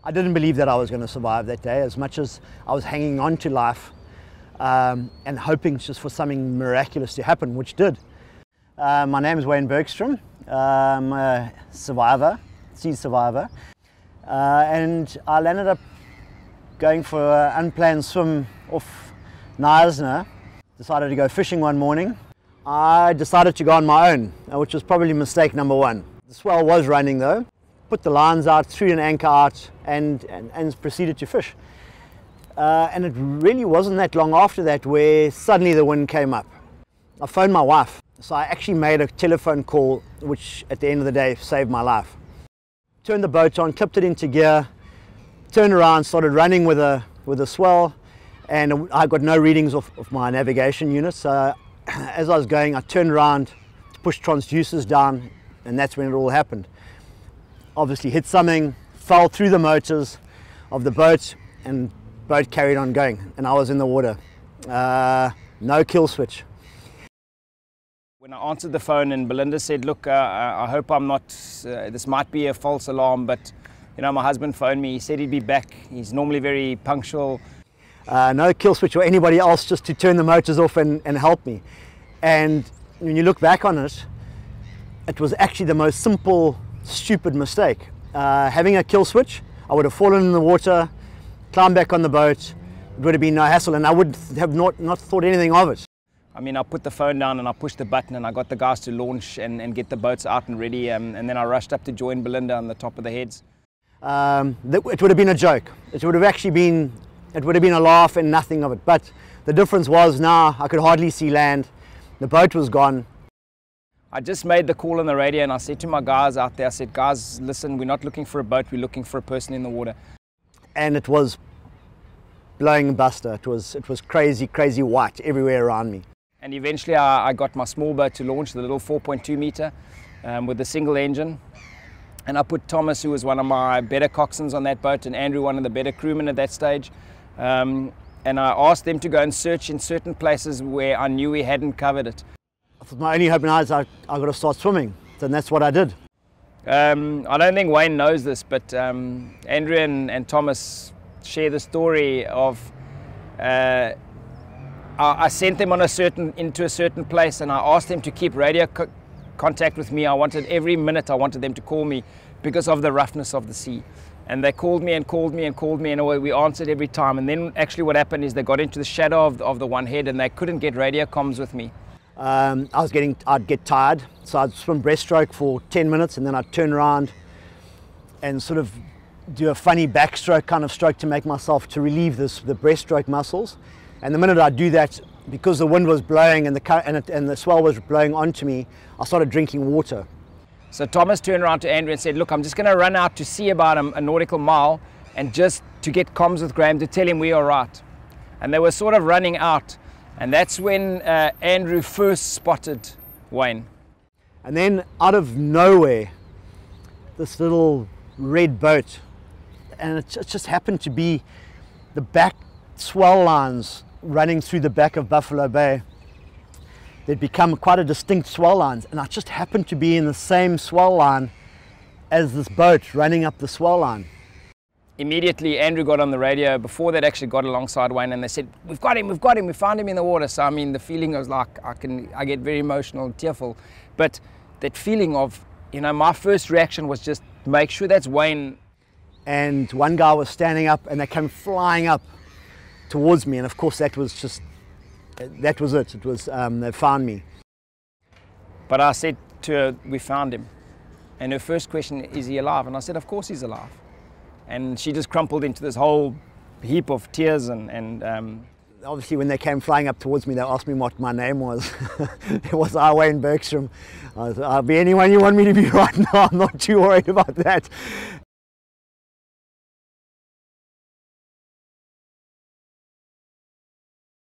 I didn't believe that I was going to survive that day, as much as I was hanging on to life and hoping just for something miraculous to happen, which did. My name is Wayne Bergstrom. I'm a survivor, sea survivor, and I ended up going for an unplanned swim off Knysna. Decided to go fishing one morning. I decided to go on my own, which was probably mistake number one. The swell was running though. Put the lines out, threw an anchor out, and proceeded to fish. And it really wasn't that long after that where suddenly the wind came up. I phoned my wife, so I actually made a telephone call, which at the end of the day saved my life. Turned the boat on, clipped it into gear, turned around, started running with a swell, and I got no readings of my navigation unit. So as I was going, I turned around, pushed transducers down, and that's when it all happened. Obviously hit something, fell through the motors of the boat, and boat carried on going, and I was in the water. No kill switch. When I answered the phone and Belinda said, look, I hope I'm not, this might be a false alarm, but you know, my husband phoned me, he said he'd be back. He's normally very punctual. No kill switch or anybody else just to turn the motors off and help me. And when you look back on it, it was actually the most simple, stupid mistake. Having a kill switch, I would have fallen in the water, climbed back on the boat, it would have been no hassle, and I would have not thought anything of it. I mean, I put the phone down and I pushed the button and I got the guys to launch and get the boats out and ready, and then I rushed up to join Belinda on the top of the heads. It would have been a joke. It would have actually been, it would have been a laugh and nothing of it. But the difference was now I could hardly see land. The boat was gone. I just made the call on the radio and I said to my guys out there, I said, guys, listen, we're not looking for a boat, we're looking for a person in the water. And it was blowing buster. It was crazy, crazy white everywhere around me. And eventually I got my small boat to launch, the little 4.2 meter with a single engine. And I put Thomas, who was one of my better coxswains on that boat, and Andrew, one of the better crewmen at that stage. And I asked them to go and search in certain places where I knew we hadn't covered it. I thought my only hope now is I got to start swimming, and that's what I did. I don't think Wayne knows this, but Andrew and Thomas share the story of I sent them on into a certain place, and I asked them to keep radio contact with me. I wanted every minute, I wanted them to call me because of the roughness of the sea. And they called me and called me and called me, and we answered every time. And then actually what happened is they got into the shadow of the one head and they couldn't get radio comms with me. I'd get tired, so I'd swim breaststroke for 10 minutes and then I'd turn around and sort of do a funny backstroke kind of stroke to make myself, to relieve the breaststroke muscles. And the minute I'd do that, because the wind was blowing and the swell was blowing onto me, I started drinking water. So Thomas turned around to Andrew and said, look, I'm just going to run out to sea about a nautical mile and just to get comms with Graham to tell him we are right. And they were sort of running out. And that's when Andrew first spotted Wayne. And then out of nowhere, this little red boat, and it just happened to be the back swell lines running through the back of Buffalo Bay. They'd become quite a distinct swell lines, and I just happened to be in the same swell line as this boat running up the swell line. Immediately Andrew got on the radio, before they'd actually got alongside Wayne, and they said, we've got him, we found him in the water. So I mean, the feeling was like, I get very emotional and tearful, but that feeling of, you know, my first reaction was just make sure that's Wayne. And one guy was standing up and they came flying up towards me, and of course that was it. It was, they found me. But I said to her, we found him. And her first question, is he alive? And I said, of course he's alive. And she just crumpled into this whole heap of tears. And obviously when they came flying up towards me, they asked me what my name was. It was Wayne Bergstrom. I said, I'll be anyone you want me to be right now. I'm not too worried about that.